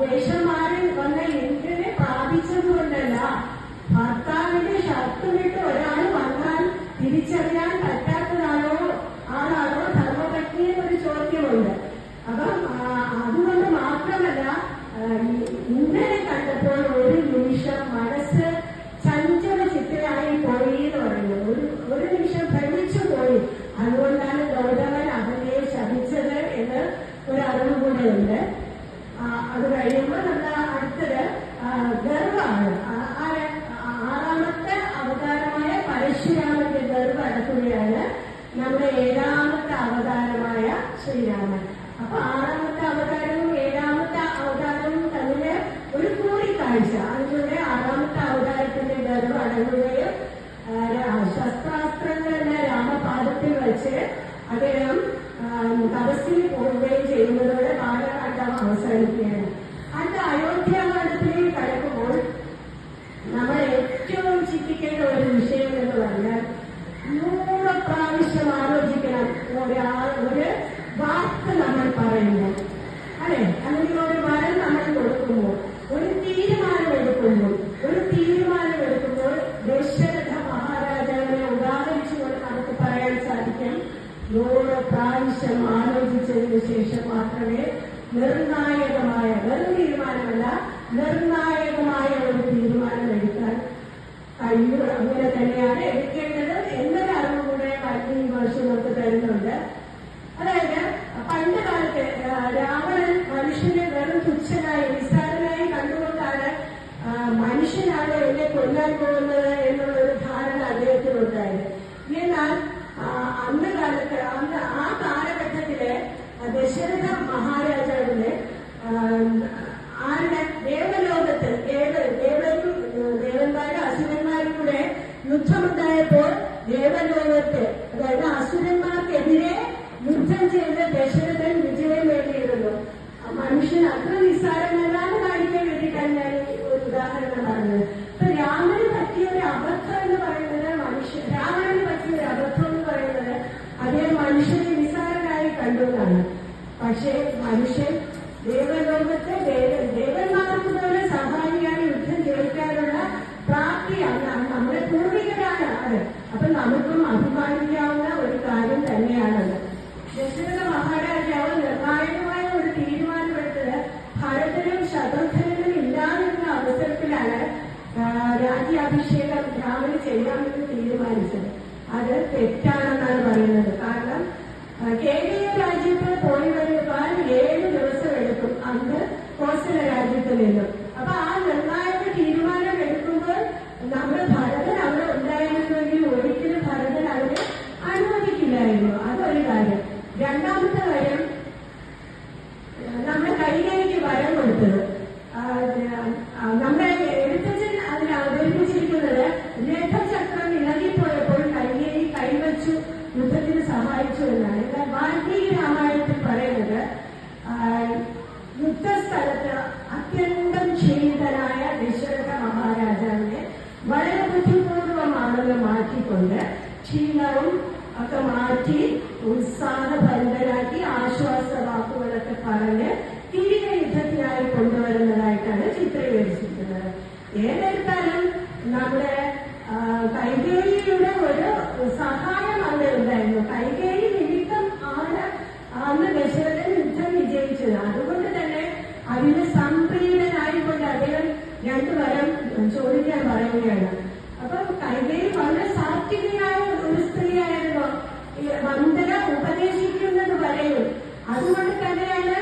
വേഷം മാറി വന്ന ഇന്ദ്രനെ പ്രാപിച്ചതുകൊണ്ടല്ല, ഭർത്താവിന്റെ ഷർട്ട് വിട്ട് ഒരാൾ വന്നാൽ തിരിച്ചറിയാൻ പറ്റാത്തതാണോ ആളാണോ ധർമ്മപത്നി എന്നൊരു ചോദ്യമുണ്ട്. അപ്പം അതുകൊണ്ട് മാത്രമല്ല, ഇന്ദ്രനെ കണ്ടപ്പോൾ ഒരു നിമിഷം മനസ്സ് ചഞ്ചല ചിത്തയായി പോയി എന്ന് പറയുന്നത്. ഒരു നിമിഷം ഭ്രമിച്ചു പോയി. അതുകൊണ്ടാണ് ഗൗതമൻ അവനെ ശപിച്ചത് എന്ന് ഒരു അറിവ് കൂടെ ഉണ്ട്. അത് കഴിയുമ്പോൾ നമ്മുടെ അടുത്തത് ഗർവാണ്. ആറാമത്തെ അവതാരമായ പരശുരാമന്റെ ഗർവ് അടക്കുകയാണ് നമ്മുടെ 7ാമത്തെ അവതാരമായ ശ്രീരാമൻ. അപ്പൊ 6ാമത്തെ അവതാരവും 7ാമത്തെ അവതാരവും തമ്മില് ഒരു കൂടിക്കാഴ്ച. അതുകൊണ്ട് 6ാമത്തെ അവതാരത്തിന്റെ ഗർവ് അടങ്ങുകയും ശസ്ത്രാസ്ത്രങ്ങളെല്ലാം രാമപാദത്തിൽ വെച്ച് അദ്ദേഹം തപസ്സിൽ പോവുകയും ചെയ്യുന്നതോടെ ബാലകാണ്ഡം അവസാനിക്കുകയാണ്. അത് അയോധ്യാകാണ്ഡത്തിലേക്ക് കടക്കുമ്പോൾ നമ്മൾ ഏറ്റവും ചിന്തിക്കേണ്ട ഒരു വിഷയം എന്ന് പറഞ്ഞാൽ 100 പ്രാവശ്യം ആലോചിക്കണം ഒരു വാക്ക് നമ്മൾ പറയുമ്പോൾ, അല്ലെ? അല്ലെങ്കിൽ ഒരു വരം നമ്മൾ കൊടുക്കുമ്പോൾ, ഒരു തീരുമാനം എടുക്കുമ്പോൾ ദശരഥ മഹാരാജാവിനെ ഉദാഹരിച്ചുകൊണ്ട് നമുക്ക് പറയാൻ സാധിക്കും 100 പ്രാവശ്യം ആലോചിച്ചതിന് ശേഷം മാത്രമേ നിർണായകമായ, വെറും തീരുമാനമല്ല, നിർണായകമായ ഒരു തീരുമാനം എടുക്കാൻ കഴിയൂ. അങ്ങനെ തന്നെയാണ് എടുക്കേണ്ടത് എന്നൊരു അറിവ് കൂടെ ഈ വർഷം നമുക്ക് തരുന്നുണ്ട്. അതായത് പണ്ട് കാലത്ത് രാവണൻ മനുഷ്യനെ വെറും തുച്ഛനായി നിസ്സാരനായി കണ്ടുകൊണ്ടാണ് മനുഷ്യനാണ് എന്നെ കൊല്ലാൻ പോകുന്നത് എന്നുള്ളൊരു ധാരണ അദ്ദേഹത്തിനുണ്ടായത്. എന്നാൽ അന്ന് ആ കാലഘട്ടത്തില് ദശരഥ മഹാരാജാവിന് ആരുടെ ദേവലോകത്ത് ദേവന്മാരും അസുരന്മാരും കൂടെ യുദ്ധമുണ്ടായപ്പോൾ ദേവലോകത്ത്, അതായത് അസുരന്മാർക്കെതിരെ യുദ്ധം ചെയ്ത് ദശരഥൻ വിജയം നേടിയിരുന്നു. മനുഷ്യൻ അത്ര നിസ്സാരമല്ലാതെ കാണിക്കാൻ വേണ്ടിയിട്ടാണ് ഞാൻ ഒരു ഉദാഹരണം പറഞ്ഞത്. ഇപ്പൊ രാമന് പറ്റിയ ഒരു അബദ്ധം എന്ന് പറയുന്നത്, രാവണന് പറ്റിയ ഒരു അബദ്ധം എന്ന് പറയുന്നത് അദ്ദേഹം മനുഷ്യനെ നിസ്സാരനായി കണ്ടുകൊണ്ടാണ്. പക്ഷെ മനുഷ്യൻ ദേവലോകത്തെ ദേവന്മാർക്ക് പോലെ സഹായിയായി യുദ്ധം ജയിക്കാനുള്ള പ്രാപ്തിയാണ്. നമ്മുടെ പൂർവികരാണ് അത്. അപ്പൊ നമുക്കും അഭിമാനിക്കാവുന്ന ഒരു കാര്യം തന്നെയാണത്. ദശരഥ മഹാരാജാവ് നിർണായകമായ ഒരു തീരുമാനമെടുത്തത് ഭരതനും ശത്രുഘ്നനും ഇല്ലാതിരുന്ന അവസരത്തിലാണ് രാജ്യാഭിഷേകം രാമന് ചെയ്യാമെന്ന് തീരുമാനിച്ചത്. അത് തെറ്റാണെന്നാണ് പറയുന്നത്. കാരണം കേരളീയ രാജ്യത്ത് പോയി വരുവാൻ 7 ദിവസം എടുക്കും അന്ന് കോസല രാജ്യത്ത് നിന്നും. അപ്പൊ ആ നിർണായക തീരുമാനം എടുക്കുമ്പോൾ നമ്മുടെ ഭരതൻ അവിടെ ഉണ്ടായിരുന്നുവെങ്കിൽ ഒരിക്കലും ഭരതൻ അവരെ അനുവദിക്കില്ലായിരുന്നു. അതൊരു കാര്യം. രണ്ടാമത്തെ കാര്യം, നമ്മുടെ കൈകേയിക്ക് വരം കൊടുത്തത്. നമ്മുടെ എഴുത്തച്ഛൻ അതിൽ അവതരിപ്പിച്ചിരിക്കുന്നത് രഥചക്രം ഇളകിപ്പോയപ്പോൾ കൈകേയി കൈവച്ചു യുദ്ധത്തിന് സഹായിച്ചു എന്നാണ്. വാൽമീകി രാമായണത്തിൽ പറയുന്നത് യുദ്ധസ്ഥലത്ത് അത്യന്തം ക്ഷീണിതനായ ദശരഥ മഹാരാജാവിനെ വളരെ ബുദ്ധിപൂർവമാണെന്ന് മാറ്റിക്കൊണ്ട് ക്ഷീണവും ഒക്കെ മാറ്റി ഉത്സാഹഭരിതരാക്കി ആശ്വാസവാക്കുകളൊക്കെ പറഞ്ഞ് തിരികെ യുദ്ധത്തിനായി കൊണ്ടുവരുന്നതായിട്ടാണ് ചിത്രീകരിച്ചിരിക്കുന്നത്. ഏതെടുത്താലും നമ്മുടെ കൈകേയിയുടെ ഒരു സഹായം അവിടെ ഉണ്ടായിരുന്നു. കൈകേയി നിമിത്തം ആണ് അന്ന് ദശരഥൻ യുദ്ധം വിജയിച്ചത്. അതുകൊണ്ട് തന്നെ അതിന് സംപ്രീതനായിക്കൊണ്ട് അദ്ദേഹം 2 വരം ചോദിക്കാൻ പറയുകയാണ്. അപ്പൊ കൈകേയി വളരെ സാത്വികയായ ഒരു സ്ത്രീയായിരുന്നു. മന്ദര ഉപദേശിക്കുന്നത് വരെയും അതുകൊണ്ട് തന്നെയാണ്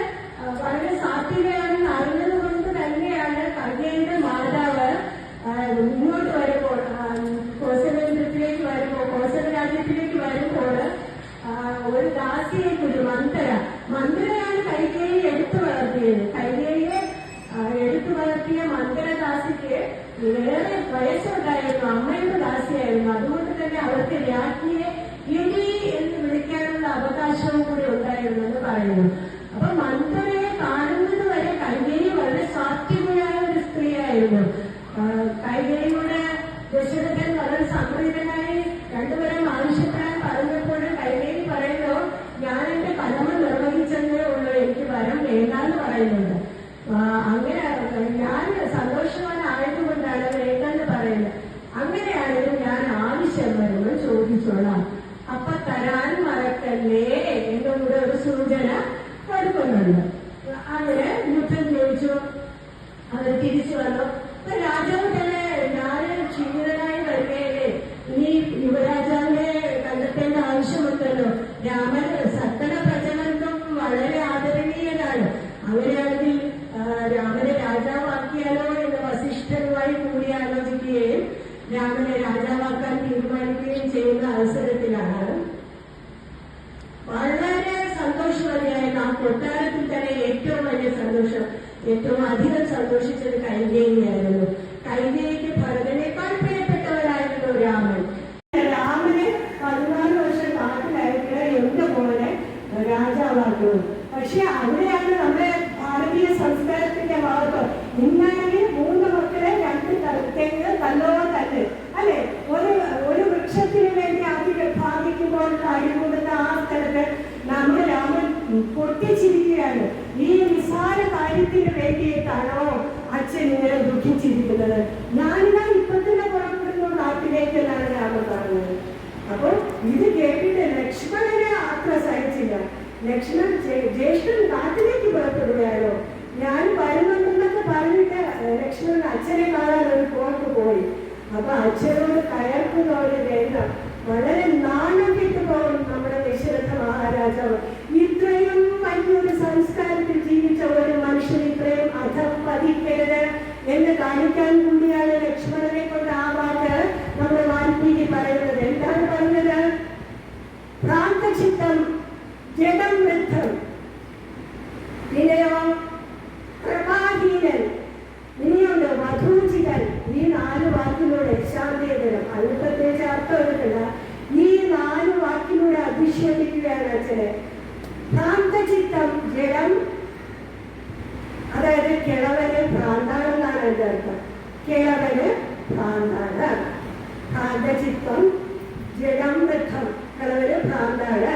വളരെ സാത്വികയാണെന്ന് അറിഞ്ഞത് കൊണ്ട് തന്നെയാണ് കൈകേയിയുടെ മാതാവ് മുന്നോട്ട് വരുമ്പോൾ കോസലേന്ദ്രത്തിലേക്ക് വരുമ്പോൾ കോസല രാജ്യത്തിലേക്ക് വരുമ്പോൾ ഒരു ദാസിയെ കൂടി മന്ദരയാണ് കൈകേയി എടുത്തു വളർത്തിയത്. കൈകേയിയെ എടുത്തു വളർത്തിയ മന്ദരദാസിക്ക് ഏറെ വയസ്സുണ്ടായിരുന്നു. അമ്മയുടെ ദാസിയായിരുന്നു. അതുകൊണ്ട് തന്നെ അവർക്ക് രാജ്ഞിയെ യുവി എന്ന് വിളിക്കാനുള്ള അവകാശവും കൂടി ഉണ്ടായിരുന്നു എന്ന് പറയുന്നു. അപ്പൊ മന്ദരയെ കാണുന്നത് വരെ കൈകേയി വളരെ സാത്വികയായ ഒരു സ്ത്രീയായിരുന്നു. കൈകേയിയുടെ ദശരഥൻ വളരെ സംപ്രീതനായി 2 വരം ആവശ്യപ്പെടാൻ പറഞ്ഞപ്പോൾ കൈകേയി പറയുന്നു, ഞാൻ എന്റെ കടമ നിർവഹിച്ചതേ ഉള്ളൂ, എനിക്ക് വരം വേണ്ടാന്ന് പറയുന്നുണ്ട്. അങ്ങനെ കൊടുത്ത് അടി കൊടുത്ത ആ സ്ഥലത്ത് നമ്മുടെ രാമൻ പൊട്ടിച്ചിരിക്കുകയാണ്. ഈ നിസ്സാര കാര്യത്തിന് വേണ്ടിയിട്ടാണോ അച്ഛൻ ഇങ്ങനെ ദുഃഖിച്ചിരിക്കുന്നത്? ഞാനിതാ ഇപ്പൊ തന്നെ പുറപ്പെടുന്നു നാട്ടിലേക്ക് എന്നാണ് രാമൻ പറഞ്ഞത്. അപ്പൊ ഇത് കേട്ടിട്ട് ലക്ഷ്മണനെ അത്ര സഹിച്ചില്ല. ലക്ഷ്മൺ ജ്യേഷ്ഠൻ നാട്ടിലേക്ക് പുറപ്പെടുകയാണോ, ഞാൻ വരുന്നുണ്ടെന്നൊക്കെ പറഞ്ഞിട്ട് ലക്ഷ്മണൻ അച്ഛനെ കാണാൻ ഒരു പുറത്ത് പോയി. അപ്പൊ അച്ഛനോട് കയർക്കുന്ന ഒരു രംഗം വളരെ നാണം കെട്ടു പോകും നമ്മുടെ ദശരഥ മഹാരാജാവ്. ഇത്രയും വലിയൊരു സംസ്കാരത്തിൽ ജീവിച്ച ഒരു മനുഷ്യൻ ഇത്രയും അധപ്പതിക്കരുത് എന്ന് കാണിക്കാൻ കൂടിയാണ് ലക്ഷ്മണനെ കൊണ്ട് ആ വാക്ക് നമ്മുടെ വാൽമീകി പറയുന്നത്. എന്താണ് പറഞ്ഞത്? ഭ്രാന്തചിത്തം ജഡം വൃദ്ധം, വിനയോ പ്രഭാഹീനൻ, ഇനിയുണ്ട് വധൂചിതൻ. ഈ 4 വാക്കിലൂടെ ശാന്തേതരം, അത് പ്രത്യേകിച്ച് അർത്ഥം എടുക്കില്ല. ഈ 4 വാക്കിലൂടെ അഭിഷേകിക്കുകയാണ് അച്ഛനെ. ഭ്രാന്തചിത്തം ജഡം, അതായത് കിളവന് ഭ്രാന്താണെന്നാണ് എന്റെ അർത്ഥം. കിളവന് ഭ്രാന്താണ്. ഭ്രാന്തചിത്തം ജഡം വൃദ്ധം, കിളവന് ഭ്രാന്താണ്.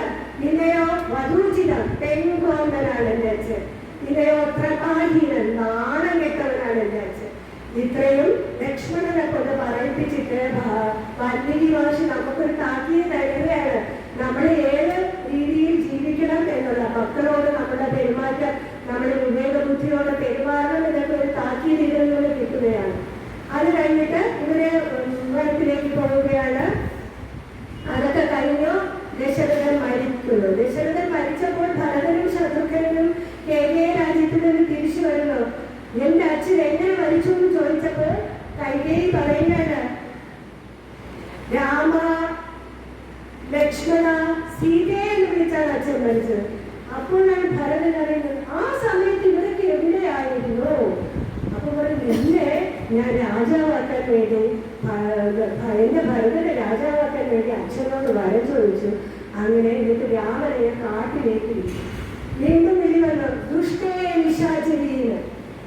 ഇന്നയോ വധൂചിതം, പെൺകോന്തനാണ് എന്റെ അച്ഛൻ. ഇന്നയോ പ്രഭാഹീനൻ, നാണം കെട്ടവനാണ് എന്റെ അച്ഛൻ. ഇത്രയും ലക്ഷ്മണനെ കൊണ്ട് പറയിപ്പിച്ചിട്ട് വാൽമീകി മഹർഷി നമുക്കൊരു താക്കീത് തരികയാണ്. നമ്മൾ ഏത് രീതിയിൽ ജീവിക്കണം എന്നുള്ള, മക്കളോട് നമ്മുടെ പെരുമാറ്റം, നമ്മുടെ വിവേകബുദ്ധിയോട് പെരുമാറണം എന്നൊക്കെ ഒരു താക്കീത് ഇതിൽ നിന്ന് കിട്ടുകയാണ്. അത് കഴിഞ്ഞിട്ട് ഇവര് വനത്തിലേക്ക് പോവുകയാണ്. അതൊക്കെ കഴിഞ്ഞു ദശരഥൻ മരിക്കുന്നു. ദശരഥൻ മരിച്ചപ്പോൾ ഭരതനും ശത്രുഘ്നനും കേകയ രാജ്യത്തിൽ നിന്ന് തിരിച്ചു വരുന്നു. എന്റെ അച്ഛൻ എങ്ങനെ മരിച്ചു എന്ന് ചോദിച്ചപ്പോൾ കൈകേയി പറയുകയാണ്, രാമ ലക്ഷ്മണ സീതയെ എന്ന് വിളിച്ചാണ് അച്ഛൻ മരിച്ചത്. അപ്പോഴാണ് ഭരതൻ അറിയുന്നത് ആ സമയത്ത് ഇവരൊക്കെ എവിടെയായിരുന്നു. അപ്പൊ പറഞ്ഞു, എന്നെ ഞാൻ രാജാവാക്കാൻ വേണ്ടി, എന്റെ ഭരതനെ രാജാവാക്കാൻ വേണ്ടി അച്ഛനോട് വരം ചോദിച്ചു. അങ്ങനെ എന്നിട്ട് രാമനെ കാട്ടിലേക്ക് വീണ്ടും വിളിവന്നു ദുഷ്ടേ നിശാചരീന്ന്.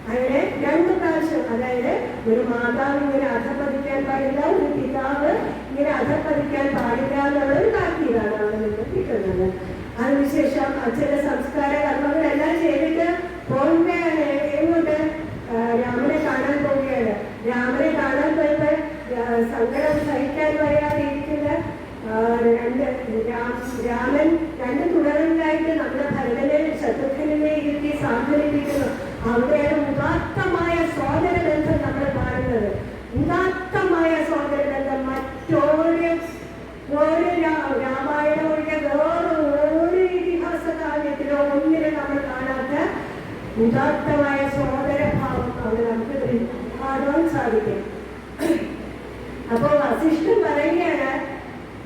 അങ്ങനെ 2 പ്രാവശ്യം, അതായത് ഒരു മാതാവ് ഇങ്ങനെ അധപ്പതിക്കാൻ പാടില്ല, ഒരു പിതാവ് ഇങ്ങനെ അധപ്പതിക്കാൻ പാടില്ല എന്നുള്ളൊരു താക്കീതാണ് അവിടെ നിന്ന് കിട്ടുന്നത്. അതിനുശേഷം അച്ഛന്റെ സംസ്കാര കർമ്മങ്ങളെല്ലാം ചെയ്തിട്ട് പോവുകയാണ്. എങ്ങോട്ട്? രാമനെ കാണാൻ പോവുകയാണ്. രാമനെ കാണാൻ പോയപ്പോൾ സങ്കടം സഹിക്കാൻ വയ്യാതെ ഇരിക്കുന്ന രാമൻ 2 തുടർന്നായിട്ട് നമ്മുടെ ഭരതനെ ശത്രുഘ്നെ ഇരുത്തി സാന്ത്വനിപ്പിക്കുന്നു. അവിടെയാണ് ഉദാത്തമായ സോദര ബന്ധം നമ്മൾ കാണുന്നത്. ഉദാത്തമായ സോദര ബന്ധം മറ്റൊരു രാമായണം ഒഴികെ വേറൊരു ഇതിഹാസ കാവ്യത്തിലോ ഒന്നിനും നമ്മൾ കാണാത്ത ഉദാത്തമായ സോദരഭാവം അവിടെ നമുക്ക് കാണുവാൻ സാധിക്കും. അപ്പോ വസിഷ്ഠൻ പറയുകയാണ്,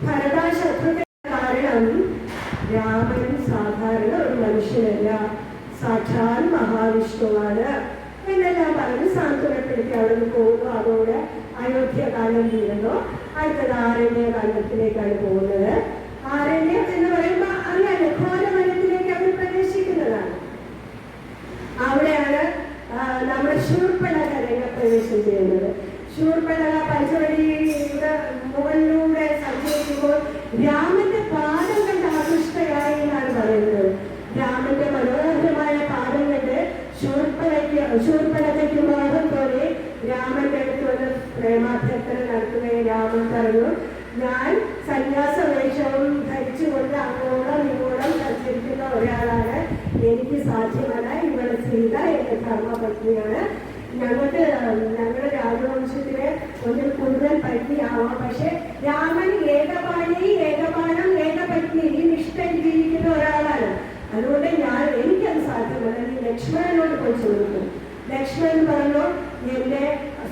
ഭരത ശത്രുഘ്ന കാരണം രാമൻ സാധാരണ ഒരു മനുഷ്യനല്ല, സാക്ഷാൽ മഹാവിഷ്ണുവാണ് എന്നെല്ലാം പറഞ്ഞ് സാന്ത്വനപ്പെടുത്തി അവിടെ നിന്ന് പോകുന്നു. അതോടെ അയോധ്യ കാലം തീരുന്നു. അടുത്തത് ആരണ്യകാലത്തിലേക്കാണ് പോകുന്നത്. ആരണ്യം എന്ന് പറയുമ്പോൾ അറിയാലോ, ഘോരവനത്തിലേക്ക് അവർ പ്രവേശിക്കുന്നതാണ്. അവിടെയാണ് നമ്മുടെ ശൂർപ്പണഖ രംഗപ്രവേശം ചെയ്യുന്നത്. ശൂർപ്പണഖ പഞ്ചവടിയുടെ മുകളിലൂടെ സഞ്ചരിക്കുമ്പോൾ രാമന്റെ പാദം കണ്ട് ആകൃഷ്ടയായി എന്നാണ് പറയുന്നത്. രാമന്റെ മനോഹരമായ പാദം കണ്ട് ശൂർപ്പണഖയ്ക്ക് മോഹം പോലെ രാമന്റെ അടുത്ത് വന്ന് പ്രേമാഭ്യർത്ഥന നടത്തുകയും രാമൻ പറഞ്ഞു, ഞാൻ സന്യാസ വേഷവും ധരിച്ചുകൊണ്ട് അങ്ങോളം ഇങ്ങോളം സഞ്ചരിക്കുന്ന ഒരാളാണ്, എനിക്ക് സാധ്യമല്ല. ഇവളെ സീത എന്റെ ധർമ്മപത്നിയാണ്. ഞങ്ങളുടെ രാജവംശത്തിലെ ഒന്നിൽ കൂടുതൽ പത്നിയാവാം. പക്ഷെ രാമൻ ഏകപാണി, ഏകപാണം, ഏകപത്നി ഈ നിഷ്ഠയിൽ ജീവിക്കുന്ന ഒരാളാണ്. അതുകൊണ്ട് എനിക്കത് സാധ്യമല്ല, നീ ലക്ഷ്മണനോട് പോയി ചോദിക്കും. ലക്ഷ്മണൻ പറഞ്ഞു, എന്റെ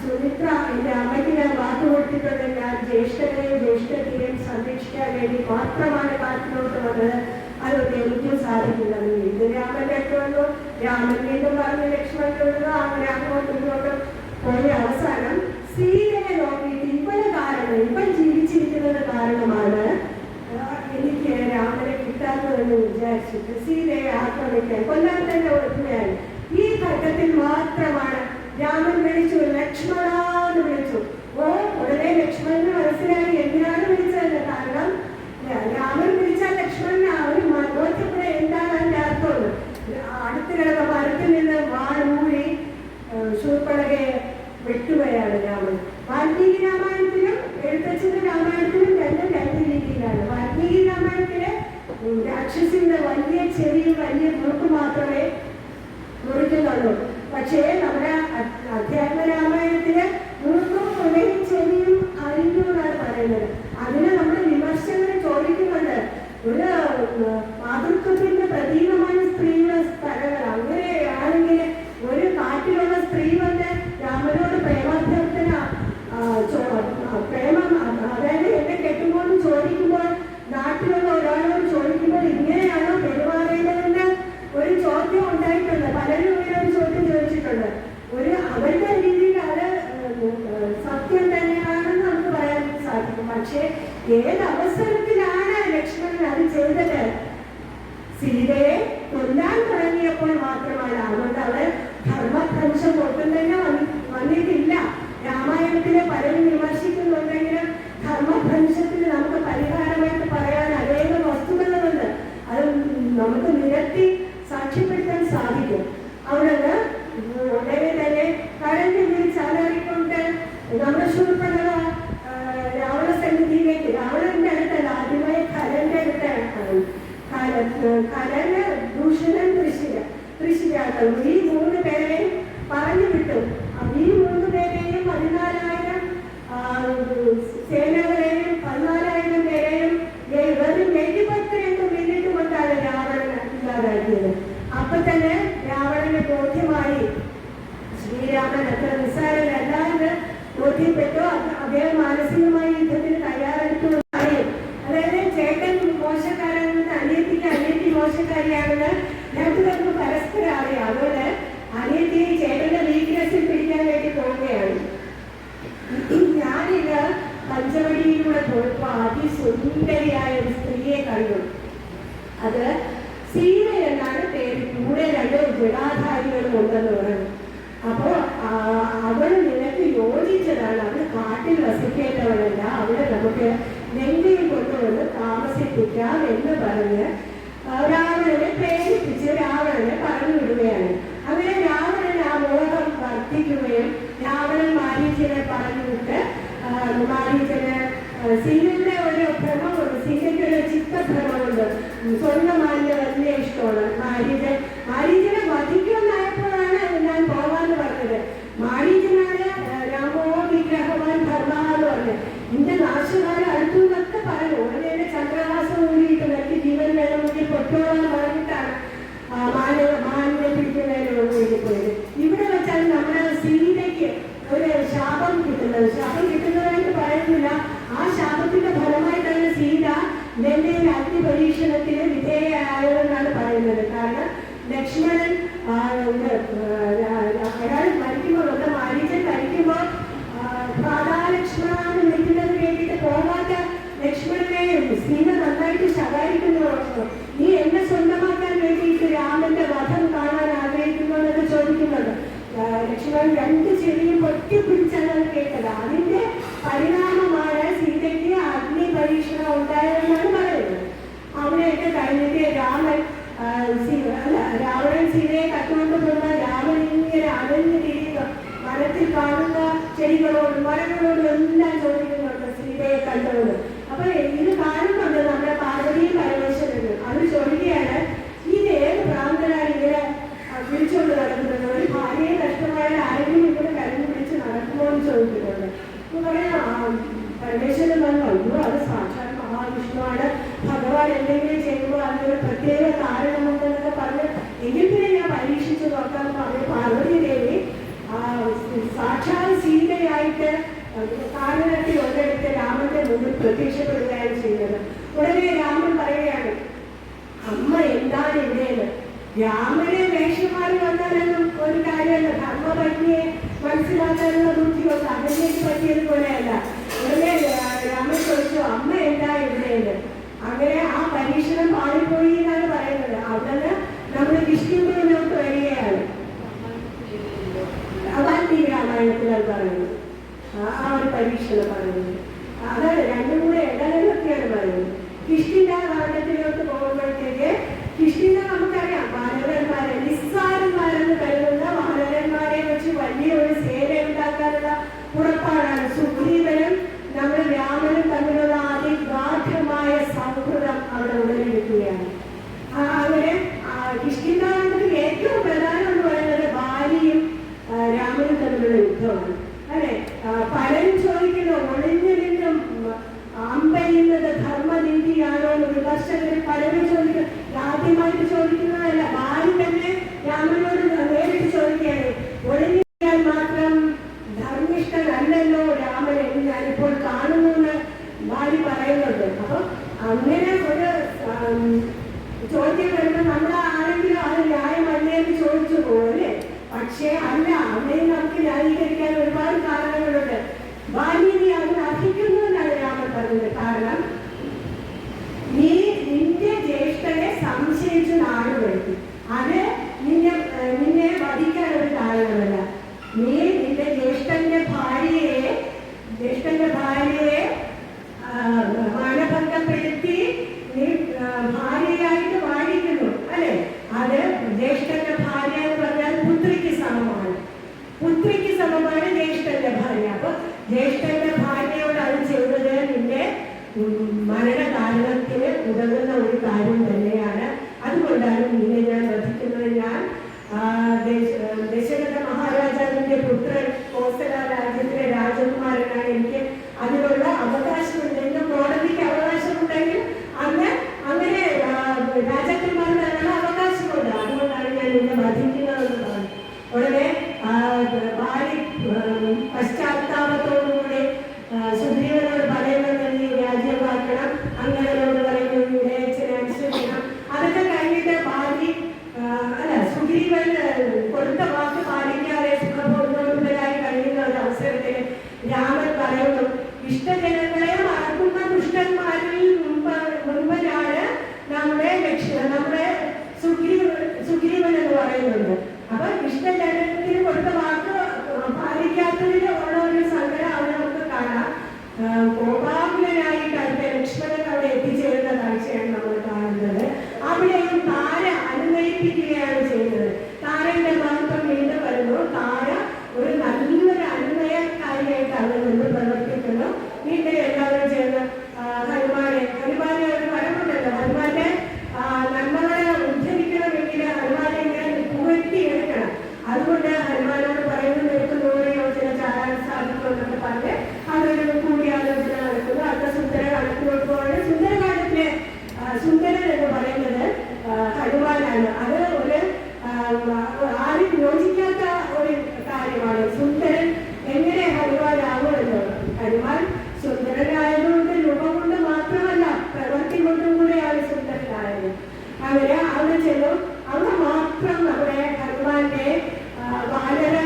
സുമിത്ര, എന്റെ അമ്മയ്ക്ക് ഞാൻ വാക്ക് കൊടുത്തിട്ടുണ്ട്, ഞാൻ ജ്യേഷ്ഠനെയും ജ്യേഷ്ഠത്തെയും സംരക്ഷിക്കാൻ വേണ്ടി മാത്രമാണ് കാട്ടിലോട്ട് വന്നത്, അതുകൊണ്ട് എനിക്കും സാധിക്കില്ല. ഇത് രാമന്റെ അടുത്ത് വന്നു. രാമൻ വീണ്ടും പറഞ്ഞു ലക്ഷ്മണനോട്. അങ്ങനെ അങ്ങോട്ടും ഇങ്ങോട്ടും പോയ അവസാനം സീതയെ നോക്കിയിട്ട് ഇവള് കാരണം, ഇവൾ ജീവിച്ചിരിക്കുന്നത് കാരണമാണ് എനിക്ക് രാമനെ കിട്ടാത്തതെന്ന് വിചാരിച്ചിട്ട് സീതയെ ആക്രമിക്കാൻ കൊല്ലാൻ തന്നെ ഒരുങ്ങുകയാണ്. ഈ ഘട്ടത്തിൽ മാത്രമാണ് രാമൻ വിളിച്ചു, ലക്ഷ്മണ എന്ന് വിളിച്ചു. ഉടനെ ലക്ഷ്മണന് മനസ്സിലായി എന്തിനാണ് വിളിച്ചതെന്ന്. കാരണം രാമൻ പക്ഷെ ഏതവസരത്തിലാണ് ലക്ഷ്മണൻ അത് ചെയ്തത്? സീതയെ കൊല്ലാൻ തുടങ്ങിയപ്പോൾ മാത്രമാണ്. അതുകൊണ്ട് അവിടെ ധർമ്മഭ്രംശം ഒട്ടും തന്നെ വന്നിട്ടില്ല. രാമായണത്തിലെ പലരും വിമർശിക്കുന്നുണ്ടെങ്കിലും ധർമ്മഭ്രംശത്തിന് നമുക്ക് പരിഹാരമായിട്ട് പറയാൻ അനേകം വസ്തുതകളുണ്ട്. അത് നമുക്ക് നിരത്തി സാക്ഷ്യപ്പെടുത്താൻ സാധിക്കും. അവിടെ ഉടനെ തന്നെ കടലിൽ വിളിച്ചാലാറിക്കൊണ്ട് നമ്മുടെ ശൂർപ്പണഖ രാവണ സന്നിധിയിലേക്ക്, രാവണന്റെ അടുത്തല്ല, ആദ്യമായി കലന്റെ അടുത്താണ്. കലന്, ദൂഷണൻ, തൃശ്ശിരാക്കൾ, ഈ 3 പേരെയും പറഞ്ഞു വിട്ടു. ഈ 3 പേരെയും 14,000 സേനകളെയും 14,000 പേരെയും വെറും 72 മിനിറ്റ് കൊണ്ടാണ് രാവണൻ ഇല്ലാതാക്കിയത്. അപ്പൊ തന്നെ രാവണന് ബോധ്യമായി ശ്രീരാമൻ അത്ര നിസ്സാരനല്ല എന്ന് ബോധ്യപ്പെട്ടു. അദ്ദേഹം മാനസികമായി യുദ്ധത്തിന് തയ്യാറെടുത്തു അറിയും. അതായത് ചേട്ടൻ മോശക്കാരാണെന്ന് അനിയത്തിക്ക് അനിയത്തി മോശക്കാരിയാണെന്ന് രണ്ടുപേർക്ക് പരസ്പരം അറിയാം. അതുകൊണ്ട് അനിയത്തിയെ ചേട്ടന്റെ വീക്ക്നെസ്സിൽ പിടിക്കാൻ വേണ്ടി പോവുകയാണ്. ഞാനിത് പഞ്ചവടിയിലൂടെ പോയപ്പോ അതിസുന്ദരിയായ ഒരു സ്ത്രീയെ കണ്ടു. അത് സീത എന്നാണ് പേര്. കൂടെ 2 ജടാധാരികളും ഉണ്ടെന്ന് പറഞ്ഞു. അപ്പോ അവള് നിനക്ക് യോജിച്ചതാണ്. അവള് കാട്ടിൽ വസിക്കേണ്ടവളല്ല, അവിടെ നമുക്ക് നെല്ലിയിൽ കൊണ്ടുവന്ന് താമസിപ്പിക്കാം എന്ന് പറഞ്ഞ് രാവണനെ പ്രേരിപ്പിച്ച് രാവണനെ പറഞ്ഞു വിടുകയാണ്. അങ്ങനെ രാവണൻ ആ മോഹം വർദ്ധിക്കുകയും രാവണൻ മാരീചനെ പറഞ്ഞു വിട്ട് മാരീചന് സീതയുടെ ഒരു ഭ്രമമുണ്ട്, സീതയ്ക്ക് ഒരു ചിത്തഭ്രമമുണ്ട്. സ്വർണ്ണമാലിന് വലിയ ഇഷ്ടമാണ്. മാരീചനെ വധിക്കുമെന്നായപ്പോഴാണ് ഞാൻ പോവാന്ന് പറഞ്ഞത്. മാരീചനാണ് രാമോ വിഗ്രഹവാൻ ധർമ്മ എന്ന് പറഞ്ഞത്. എന്റെ നാശകാലം അടുത്തു എന്നൊക്കെ പറഞ്ഞു. ഉടനെ ചന്ദ്രഹാസം കൂടിയിട്ട് എനിക്ക് ജീവൻ വേണമെങ്കിൽ പൊട്ടോളാൻ പറഞ്ഞിട്ടാണ് മാനിനെ പിടിക്കുന്നതിന് വേണ്ടി പോയത്. ഇവിടെ വെച്ചാൽ നമ്മുടെ സീതയ്ക്ക് ഒരു ശാപം കിട്ടുന്നത്. ശാപം കിട്ടുന്നതായിട്ട് പറയുന്നില്ല. ആ ശാപത്തിന്റെ ഫലമായിട്ടാണ് സീത നെല്ലിയിൽ അഗ്നിപരീക്ഷണത്തിന് വിധേയയായതെന്നാണ് പറയുന്നത്. കാരണം ലക്ഷ്മണൻ അയാൾ മരിക്കുമ്പോൾ, മാരീചൻ മരിക്കുമ്പോൾ ലക്ഷ്മണാന്ന് വിളിക്കുന്നത് കേട്ടിട്ട് പോകാത്ത ലക്ഷ്മണനെ സീത നന്നായിട്ട് ശകാരിക്കുന്നു. നീ എന്നെ സ്വന്തമാക്കാൻ വേണ്ടിയിട്ട് രാമന്റെ വധം കാണാൻ ആഗ്രഹിക്കുന്നു എന്നൊക്കെ ചോദിക്കുന്നുണ്ട്. ലക്ഷ്മണൻ 2 ചെടിയും പൊട്ടിപ്പിടിച്ചാണ് അത് കേട്ടത്. അതിന്റെ പരിണാമമാണ് സീതയ്ക്ക് അഗ്നി പരീക്ഷണം ഉണ്ടായതെന്നാണ് പറയുന്നത്. അവിടെയൊക്കെ കഴിഞ്ഞിട്ട് രാവണൻ സീതയെ കട്ടുകൊണ്ട് പോകുന്ന രാവണൻ ഇങ്ങനെ അലഞ്ഞു തിരിയുക, മരത്തിൽ കാണുന്ന ചെടികളോടും മരങ്ങളോടും എല്ലാം ചോദിക്കുന്നുണ്ട് സീതയെ കണ്ടുകൊണ്ട്. അപ്പൊ ഇത് കാണുന്നുണ്ട് നമ്മുടെ പാർവതിയും പരമേശ്വരനും. അത് ചോദിക്കുകയാണ്, ഇത് ഏത് ഭ്രാന്തനാണ് ഇങ്ങനെ വിളിച്ചുകൊണ്ട് നടക്കുന്നത്? ഒരു ഭാര്യയെ കഷ്ടമായാൽ ആരെങ്കിലും ഇങ്ങനെ കരഞ്ഞു പിടിച്ച് നടക്കുമോ എന്ന് ചോദിക്കുന്നുണ്ട്. അപ്പൊ പറയാം പരമേശ്വരൻ പറഞ്ഞു, അയ്യോ അത് സാക്ഷാൽ മഹാവിഷ്ണുവാണ്, ഭഗവാൻ എന്തെങ്കിലും ചെയ്യുമ്പോൾ അതിനൊരു പ്രത്യേക കാരണമുണ്ടെന്നൊക്കെ പറഞ്ഞ് എങ്കിൽ പിന്നെ ഞാൻ പരീക്ഷിച്ചു നോക്കാന്ന് പറഞ്ഞു. പാർവതി ദേവി സാക്ഷാൽ സീതയായിട്ട് കാരണത്തിൽ ഒരിടത്ത് രാമന്റെ മുന്നിൽ പ്രത്യക്ഷപ്പെടുകയാണ് ചെയ്യുന്നത്. ഉടനെ രാമൻ പറയുകയാണ്, അമ്മ എന്താണ് ഇവിടെയെന്ന്. രാമനെ വേഷമാറി വന്നാലൊന്നും ഒരു കാര്യമല്ല, ധർമ്മപത്നിയെ മനസ്സിലാക്കാനുള്ള ബുദ്ധിയുണ്ട്, അതിലേക്ക് പറ്റിയതുപോലെയല്ല. ഉടനെ രാമൻ ചോദിച്ചു, അമ്മ എന്താ ഇവിടെയെന്ന്. അങ്ങനെ ആ പരീക്ഷണം പാടിപ്പോയി എന്നാണ് പറയുന്നത്. അവിടെ നമ്മൾ കിഷ്കിന്ധയിലോട്ട് വരികയാണ്. അതാണ് രാമായണത്തിൽ അത് പറയുന്നത്. ആ ഒരു പരീക്ഷണം പറയുന്നത് അതാണ്. 2 കൂടെ ഇടകലൊക്കെയാണ് പറയുന്നത്. കിഷ്കിന്ധ കാണ്ഡത്തിലോട്ട് പോകുമ്പോഴത്തേക്ക് കിഷ്കിന്ധ നമുക്കറിയാം, വാനരന്മാരെ നിസ്സാരന്മാരെന്ന് കരുതുന്ന വാനരന്മാരെ വെച്ച് വലിയ ഒരു സേന ഉണ്ടാക്കാനുള്ള പുറപ്പാടാണ്. സുഗ്രീവനും നമ്മുടെ രാമനും തമ്മിലുള്ള അതിഗാഠമായ സൗഹൃദം അവിടെ ഉടലെടുക്കുകയാണ്. അങ്ങനെ കിഷ്കിന്ധാകാണ്ഡത്തിൽ ഏറ്റവും പ്രധാനം എന്ന് പറയുന്നത് ഭാര്യയും രാമനും തമ്മിലുള്ള യുദ്ധമാണ്. അല്ലെ, പലരും ചോദിക്കുന്നു, ഒളിഞ്ഞു നിന്നും അമ്പെയ്യുന്നത് ധർമ്മനീതിയാണോ എന്ന് വിമർശകർ പലരും ചോദിക്കുന്നു. ആദ്യമായിട്ട് ചോദിക്കുന്നതല്ല, ഭാര്യ തന്നെ രാമനോട് നേരിട്ട് ചോദിക്കുകയാണ്, ഒളിഞ്ഞാൽ മാത്രം ധർമ്മിഷ്ഠനല്ലല്ലോ രാമൻ എന്ന് ഞാനിപ്പോൾ കാണുന്നു എന്ന് ഭാര്യ പറയുന്നുണ്ട്. അപ്പൊ അങ്ങനെ ഒരു ചോദ്യം വരുമ്പോൾ നമ്മൾ ആരെങ്കിലും അത് ന്യായമല്ലേ എന്ന് ചോദിച്ചു പോകും അല്ലേ? പക്ഷേ അല്ല, അമ്മയെ നമുക്ക് ന്യായീകരിക്കാൻ ഒരുപാട് കാരണങ്ങളുണ്ട്. ഭാര്യയെ അതിന് അർഹിക്കുന്നു എന്നാണ് രാമൻ പറഞ്ഞത്. പറയുന്നത്. കാരണം നീ നിന്റെ ജ്യേഷ്ഠനെ സംശയിച്ച് നാട് വരുത്തി. അത് നിന്നെ വധിക്കാൻ ഒരു കാരണമല്ല. നീ നിന്റെ ജ്യേഷ്ഠന്റെ ഭാര്യയെ മാനഭംഗപ്പെടുത്തി നീ ഭാര്യയായിട്ട് വാഴിക്കുന്നു അല്ലെ. അത് ജ്യേഷ്ഠന്റെ ഭാര്യ എന്ന് പറഞ്ഞാൽ പുത്രിക്ക് സമമാണ്. പുത്രിക്ക് സമമാണ് ജ്യേഷ്ഠന്റെ ഭാര്യ. അപ്പൊ ജ്യേഷ്ഠന്റെ ഭാര്യയോട് അത് ചെയ്തത് നിന്റെ മരണകാരണത്തിന് ഉതകുന്ന ഒരു കാര്യം തന്നെയാണ്. അതുകൊണ്ടാണ് നിന്നെ ഞാൻ വധിക്കുന്നത്. ഞാൻ ദശരഥ മഹാരാജാവിന്റെ പുത്രൻ, കോസല രാജ്യത്തിലെ രാജകുമാരനാണ്. എനിക്ക് അതിനുള്ള അവകാശമുണ്ട്. എന്റെ കോടതിക്ക് അവകാശമുണ്ടെങ്കിൽ അങ്ങനെ രാജാക്കന്മാർക്ക് അതിനുള്ള അവകാശമുണ്ട്. അതുകൊണ്ടാണ് ഞാൻ നിന്നെ വധിക്കുന്നതെന്ന് പറഞ്ഞു. ഉടനെ പശ്ചാത്താപത്തോടുകൂടി സുഗ്രീവനോട് പറയുന്നത് നീ രാജ്യമാക്കണം, അങ്ങനോട് പറയുന്നത് വിവേചന അനുസരിക്കണം. അതൊക്കെ കഴിഞ്ഞിട്ട് സുഗ്രീവൻ കൊടുത്ത വാക്ക് പാലിക്കാതെ സുഖബോധമുള്ളവരായി കഴിയുന്ന ഒരു അവസരത്തിൽ രാമൻ പറയുന്നു, ഇഷ്ടജനങ്ങളെ മറക്കുന്ന ദുഷ്ടന്മാരിൽ മുൻപനാണ് നമ്മുടെ സുഗ്രീവൻ എന്ന് പറയുന്നുണ്ട്. അപ്പൊ ഇഷ്ടജനത്തിന് കൊടുത്ത വാക്ക് പാലിക്കാത്തതിന് ഉള്ള ഒരു സങ്കടം അവിടെ നമുക്ക് കാണാം. കോപാകുലനായിട്ട് അടുത്ത ലക്ഷ്മണൻ അവിടെ എത്തിച്ചേരുന്ന കാഴ്ചയാണ് നമ്മൾ കാണുന്നത്. അവിടെയും താര അനുനയിപ്പിക്കുകയാണ് ചെയ്യുന്നത്. താരന്റെ മഹത്വം വീണ്ടും വരുന്നു. താര ഒരു നല്ലൊരു അനുനയക്കാരിയായിട്ട് അവിടെ നിന്ന് പ്രവർത്തിക്കുന്നു. വീണ്ടും എല്ലാവരും ചേർന്ന് ഹനുമാനെ ഒരു വരമുണ്ടല്ലോ, ഹനുമാന്റെ നന്മകളെ ഉദ്ധരിക്കണമെങ്കിൽ ഹനുമാനെ ഇങ്ങനെ പുകഴ്ത്തി എടുക്കണം. അതുകൊണ്ട് ഹനുമാനോട് പറയുന്നത് നിനക്ക് 100 യോജന ചാരാൻ സാധിക്കുമെന്നൊക്കെ പറഞ്ഞ് അതൊരു കൂടിയാലോചന നടക്കുന്നു. അടുത്ത സുന്ദരകാണ്ഡത്തിലോട്ട് സുന്ദരകാണ്ഡത്തിലെ സുന്ദരൻ എന്ന് പറയുന്നത് ഹനുമാനാണ്. അത് ഒരു ആരും യോജിക്കാത്ത ഒരു കാര്യമാണ്. സുന്ദരൻ എങ്ങനെ ഹനുമാനാകുമല്ലോ. ഹനുമാൻ സുന്ദരനായതുകൊണ്ട് രൂപം കൊണ്ട് മാത്രമല്ല പ്രവൃത്തി കൊണ്ടും കൂടെയാണ് സുന്ദരനായത്. അങ്ങനെ അവിടെ ചെല്ലും. അവിടെ മാത്രം നമ്മുടെ ഹനുമാന്റെ വാനര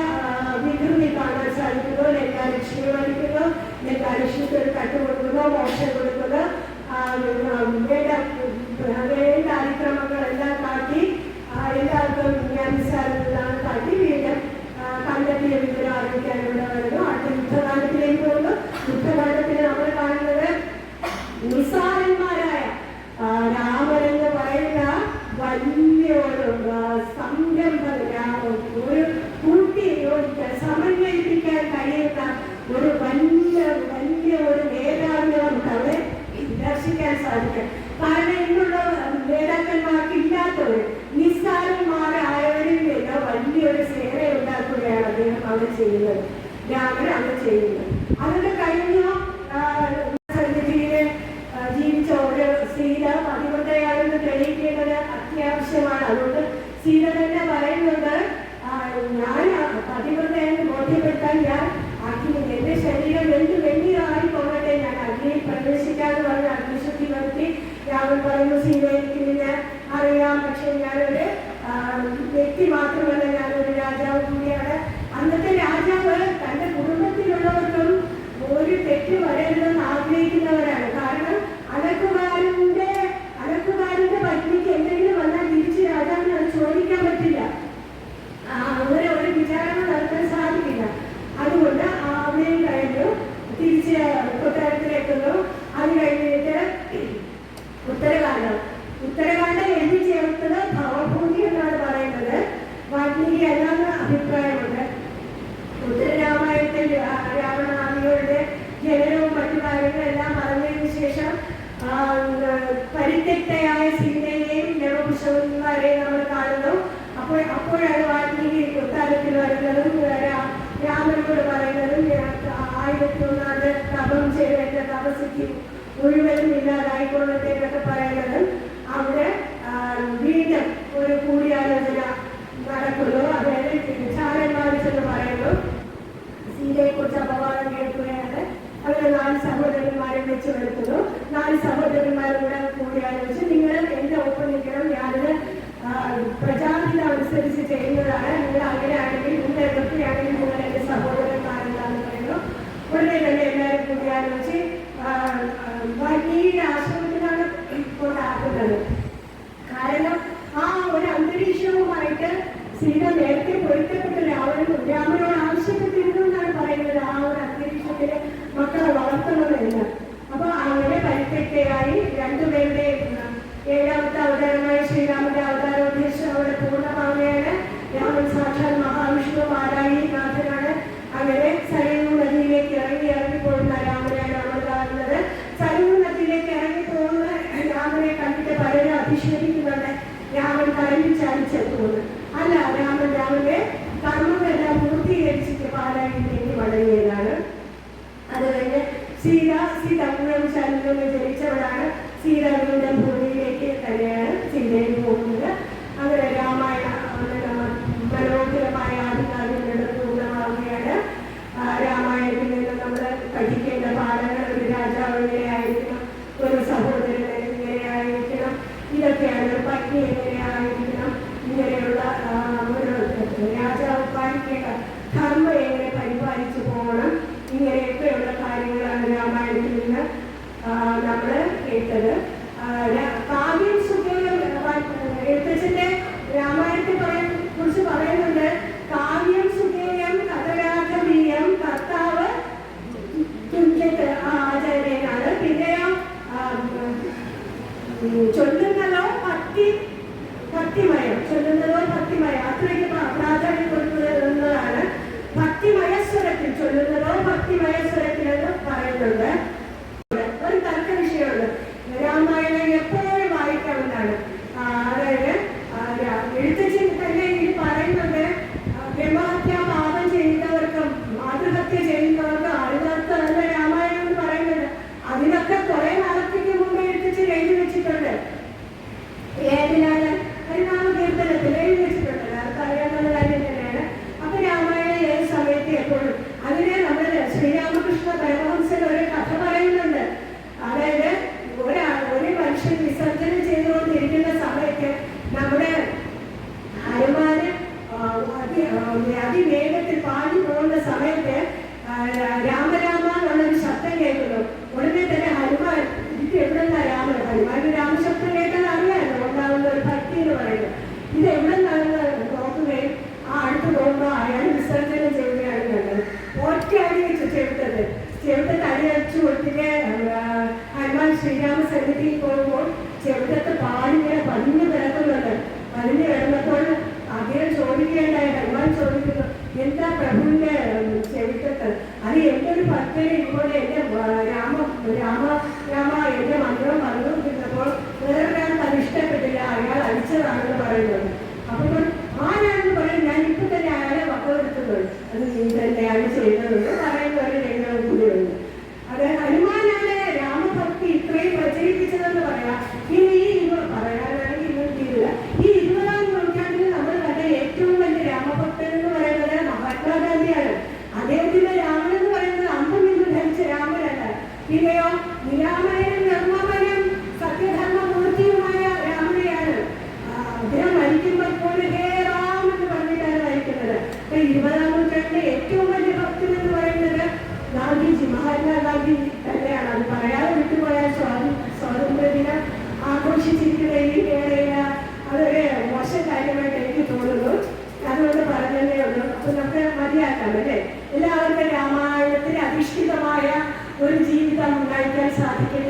വികൃതി കാണാൻ സാധിക്കുന്നു. ലങ്കാലക്ഷ്മി വഹിക്കുന്നു, ലങ്കാലക്ഷ്മിക്ക് ഒരു കട്ട് കൊടുക്കുന്നു, മോക്ഷം കൊടുക്കുന്നു, അതിക്രമങ്ങളെല്ലാം കാട്ടി എല്ലാവർക്കും ജ്ഞാനസാരെല്ലാം കാട്ടി വീണ്ടും കണ്ടെത്തിയ വിവരം അറിയിക്കാൻ ഇവിടെ വരുന്നു. അടുത്ത യുദ്ധകാലത്തിലേക്ക് പോകുന്നു. യുദ്ധകാലത്തിൽ നമ്മൾ കാണുന്നത് നിസ്സാരന്മാരായ രാമൻ എന്ന് പറയുന്ന വലിയൊരു സംരംഭം, ഒരു കൂട്ടി സമന്വയിപ്പിക്കാൻ കഴിയുന്ന ഒരു വലിയ ഒരു നേതാവിനെ നമുക്ക് അവിടെ ദർശിക്കാൻ സാധിക്കും. കാരണം ഇന്നുള്ള നേതാക്കന്മാർക്ക് ഇല്ലാത്തവർ നിസ്സാരന്മാരായവരിൽ നിന്ന് വലിയൊരു സേന ഉണ്ടാക്കുകയാണ് അദ്ദേഹം അവിടെ ചെയ്യുന്നത്, രാമൻ അവിടെ ചെയ്യുന്നത്. അതൊക്കെ കഴിഞ്ഞു ജീവിച്ച ഒരു സീത പതിവ്രതയാണെന്ന് തെളിയിക്കേണ്ടത് അത്യാവശ്യമാണ്. അതുകൊണ്ട് സീത തന്നെ പറയുന്നുണ്ട്, ഞാൻ പതിവ്രതയെന്ന് ബോധ്യപ്പെടുത്താൻ ഞാൻ എന്റെ ശരീരം എന്ത് വെള്ളിയായി പോകട്ടെ, ഞാൻ അഗ്നിയിൽ പ്രവേശിക്കാന്ന് പറഞ്ഞ് അഗ്നിശുദ്ധി വരുത്തി. രാമൻ പറയുന്നു, സീത എനിക്ക് നിന്നെ അറിയാം, പക്ഷെ ഞാനൊരു വ്യക്തി മാത്രമല്ല, ഞാനൊരു രാജാവ് കൂടിയാണ്. അന്നത്തെ രാജാവ് തന്റെ കുടുംബത്തിലുള്ളവർക്കും ഒരു തെറ്റ് വരരുതെന്ന് ആഗ്രഹിക്കുന്നവരാണ്. കാരണം അലക്കുകാരന്റെ പത്നിക്ക് എന്തെങ്കിലും വന്നാൽ തിരിച്ച് രാജാവിന് അത് ചോദിക്കാൻ പറ്റില്ല, അങ്ങനെ ഒരു വിചാരണ നടത്താൻ സാധിക്കില്ല. അതുകൊണ്ട് അവിടെയും കഴിഞ്ഞു തിരിച്ച് കൊട്ടാരത്തിലെത്തുന്നു. അത് കഴിഞ്ഞിട്ട് ഉത്തരകാണ്ഡം എഴുതി ചേർത്തത് ഭവഭൂമി എന്നാണ് പറയുന്നത്. വാൽമീകി അല്ലാത്ത അഭിപ്രായമുണ്ട്. ഉത്തരരാമായണത്തിൽ രാവണാദികളുടെ ജനനവും മറ്റു കാര്യങ്ങളെല്ലാം പറഞ്ഞതിന് ശേഷം പരിത്യക്തയായ സീതയെയും ലവകുശവന്മാരെയും നമ്മൾ കാണുന്നു. അപ്പോഴാണ് വാൽമീകി കൊട്ടാരത്തിൽ വരുന്നതും രാമനോട് പറയുന്നതും 1001 തപം ചെയ്ത് എന്റെ തപസ്സിക്ക് മുഴുവനും ഇല്ലാതായിക്കൊള്ളട്ടെ എന്നൊക്കെ പറയുന്നതും അവിടെ വീണ്ടും ഒരു കൂടിയാലോചന നടക്കുന്നു. അതായത് ചാരന്മാർ ചെന്ന് പറയുന്നു, സീതയെ കുറിച്ച് അപവാദം കേൾക്കുകയാണ്. അങ്ങനെ 4 സഹോദരന്മാരെ വെച്ച് വരുത്തുന്നു. 4 സഹോദരന്മാരും കൂടെ കൂടിയാലോചിച്ച് നിങ്ങൾ എന്റെ ഒപ്പം നിൽക്കണം, ഞാനിത് പ്രജാതിഥ അനുസരിച്ച് ചെയ്യുന്നതാണ്, നിങ്ങൾ അങ്ങനെയാണെങ്കിൽ നിങ്ങൾ എതിർക്കുകയാണെങ്കിൽ നിങ്ങൾ എന്റെ സഹോദരന്മാരെന്താണെന്ന് പറയുന്നു. ഉടനെ തന്നെ എല്ലാവരും കൂടിയാലോചിച്ച് രണ്ടുപേരുടെ ഏഴാമത്തെ അവതാരമായ ശ്രീരാമന്റെ അവതാരോദ്ദേശം അവിടെ പൂർണ്ണമാവുകയാണ്. രാമൻ സാക്ഷാൽ മഹാവിഷ്ണു നാഥനാണ്. അങ്ങനെ സരയൂ നദിയിലേക്ക് ഇറങ്ങിപ്പോകുന്ന രാമനെയാണ് നമ്മൾ കാണുന്നത്. സരയൂ നദിയിലേക്ക് ഇറങ്ങിപ്പോകുന്ന രാമനെ കണ്ടിട്ട് പലരും അഭിഷേകിക്കുന്നുണ്ട്. രാമൻ കരഞ്ഞു ചാലിച്ചെത്തുന്നു. അല്ല, രാമന്റെ കർമ്മങ്ങളെല്ലാം പൂർത്തീകരിച്ചിട്ട് പാലായിലേക്ക് മടങ്ങിയതാണ്. അത് കഴിഞ്ഞ് സീത ചന്ദ്രന് ജനിച്ചവളാണ്. സീത വീണ്ടും ഭൂമിയിലേക്ക് തന്നെയാണ് സീതയിൽ പോകുന്നത്. അങ്ങനെ രാമായണ മനോഹരമായ ആധികാരികളുടെ പൂർണ്ണമാവുകയാണ്. രാമായണത്തിൽ നിന്ന് നമ്മൾ പഠിക്കേണ്ട പാഠങ്ങൾ: ഒരു രാജാവ് എങ്ങനെയായിരിക്കണം, ഒരു സഹോദരൻ എങ്ങനെയായിരിക്കണം, ഇതൊക്കെയാണ്. ഒരു പത്നി എങ്ങനെയായിരിക്കണം, ഇങ്ങനെയുള്ള ഒരു രാജാവ് പാലിക്കേണ്ട ധർമ്മം എങ്ങനെ പരിപാലിച്ചു പോകണം, ഇങ്ങനെയൊക്കെയുള്ള കാര്യങ്ങളാണ് രാമായണത്തിൽ നിന്ന് നമ്മൾ കേട്ടത്. കാവ്യം സുഖേയം എഴുത്തച്ഛന്റെ രാമായണത്തെ കുറിച്ച് പറയുന്നുണ്ട്. കാവ്യം സുഖേയം കഥരാഘവീയം കർത്താവ് ആചാര്യനാണ്. പിന്നെയോ ചൊല്ലുന്നതോ ഭക്തിമയം, അത്രയ്ക്ക് പ്രാധാന്യം കൊടുക്കുന്നതാണ്. ഭക്തിമയസ്വരത്തിൽ ചൊല്ലുന്നതോ ഭക്തിമയസ്വരത്തിലെന്ന് പറയുന്നുണ്ട്. ഒരു തർക്ക വിഷയമുണ്ട്. രാമായണം എപ്പോഴും വായിക്കാവുന്നതാണ്. അതായത് എഴുത്തച്ഛൻ തന്നെ ഇത് പറയുന്നുണ്ട്. ബ്രഹ്മഹത്യാ പാപം ചെയ്യുന്നവർക്കും മാതൃഹത്യ ചെയ്യുന്നവർക്കും അറിയാത്തതല്ല രാമായണം എന്ന് പറയുന്നത്. അതിനൊക്കെ കുറെ നാളത്തേക്ക് മുമ്പ് എഴുത്തച്ഛൻ എഴുതി വെച്ചിട്ടുണ്ട്. ഏതിനാണ്? ഹരിനാമകീർത്തനത്തിൽ എഴുതി വെച്ചിട്ടുണ്ട്. എല്ലാവർക്കും അറിയാവുന്ന കാര്യം തന്നെയാണ്. അപ്പൊ രാമായണം ഏത് സമയത്ത് എപ്പോഴും അതിനെ നമ്മൾ ശ്രീരാമകൃഷ്ണ പരമഹംസൻ ഒരു കഥ പറയുന്നുണ്ട്. അതായത് ഒരു മനുഷ്യൻ വിസർജനം ചെയ്തുകൊണ്ടിരിക്കുന്ന സമയത്ത് നമ്മുടെ ഹനുമാന് അതിവേഗത്തിൽ പാഞ്ഞു പോകുന്ന സമയത്ത് രാമരാമ എന്നുള്ളൊരു ശബ്ദം കേൾക്കുന്നു. ഉടനെ തന്നെ ഹനുമാൻ ഇത് എവിടെന്നാ ഹനുമാന് രാമശബ്ദം കേട്ടാൽ അറിയാമല്ലോ ഉണ്ടാകുന്ന ഒരു ഭക്തി എന്ന് പറയുന്നത്. ഇത് എവിടെന്നാണെന്ന് നോക്കുകയും അടുത്ത് പോകുമ്പോൾ അയാൾ വിസർജനം ചെയ്യുകയാണ് കണ്ടത്. ഒറ്റ അടി വെച്ച് ചെവിട്ടത്ത് അടി വെച്ച് കൊടുത്തിട്ട് ഹനുമാൻ ശ്രീരാമ സന്നിധിയിൽ പോകുമ്പോൾ ചെവിട്ടത്ത് പാടിങ്ങനെ പതിഞ്ഞു കിടക്കുന്നുണ്ട്. പതിഞ്ഞു കിടന്നപ്പോൾ അദ്ദേഹം ചോദിക്കുകയുണ്ടായി. ഹനുമാൻ ചോദിക്കുന്നു, എന്താ പ്രഭുവിന്റെ ചെവിട്ടത്ത്? അത് എന്റെ ഒരു ഭക്തനെ ഇതുപോലെ എന്റെ രാമ എന്റെ മന്ത്രം പറഞ്ഞുകൊണ്ടിരുന്നപ്പോൾ വേറൊരാൾക്ക് അത് ഇഷ്ടപ്പെട്ടില്ല, അയാൾ അടിച്ചതാണെന്ന് പറയുന്നത്. അപ്പോൾ ആരാണെന്ന് പറയും, ഞാൻ ഇപ്പൊ തന്നെ അയാളെ വകവെടുത്തുള്ളൂ, അത് നീ തന്നെയാണ് ചെയ്തതെന്ന് പറയുന്ന ഒരു രംഗം കൂടിയുണ്ട്. അത് ഹനുമാനാണ് രാമഭക്തി ഇത്രയും പ്രചരിപ്പിച്ചതെന്ന് പറയാം. ഇനി പറയാനാണെങ്കിൽ ഇന്നില്ല. ഈ 20ാം നൂറ്റാണ്ടിൽ നമ്മൾ കണ്ട ഏറ്റവും വലിയ രാമഭക്തൻ എന്ന് പറയുന്നത് മഹാത്മാഗാന്ധിയാണ്. അദ്ദേഹത്തിന്റെ രാമൻ എന്ന് പറയുന്നത് അമ്പും ഇന്നും ധരിച്ച രാമനല്ല. പിന്നെയോ നിരാമയനും നിർമ്മമനും സത്യധർമ്മമൂർത്തിയുമായ രാമനെയാണ്. അദ്ദേഹം മരിക്കുമ്പോൾ പോലും ഹേ റാം എന്ന് പറഞ്ഞിട്ടാണ് മരിക്കുന്നത്. 20ാം നൂറ്റാണ്ടിലെ ഏറ്റവും വലിയ ഭക്തൻ എന്ന് പറയുന്നത് ഗാന്ധിജി, മഹാത്മാഗാന്ധി തന്നെയാണ്. അത് പറയാതെ വിട്ടുപോയാൽ സ്വാതന്ത്ര്യദിനം ആഘോഷിച്ചിരിക്കുന്ന ഈ വേളയിൽ അതൊരു മോശം കാര്യമായിട്ട് എനിക്ക് തോന്നുന്നു. അതുകൊണ്ട് പറഞ്ഞതേ ഉള്ളൂ. അപ്പൊ നമുക്ക് മതിയാക്കാം അല്ലേ? എല്ലാവർക്കും രാമായണത്തിന് അധിഷ്ഠിതമായ ഒരു ജീവിതം നയിക്കാൻ സാധിക്കട്ടെ.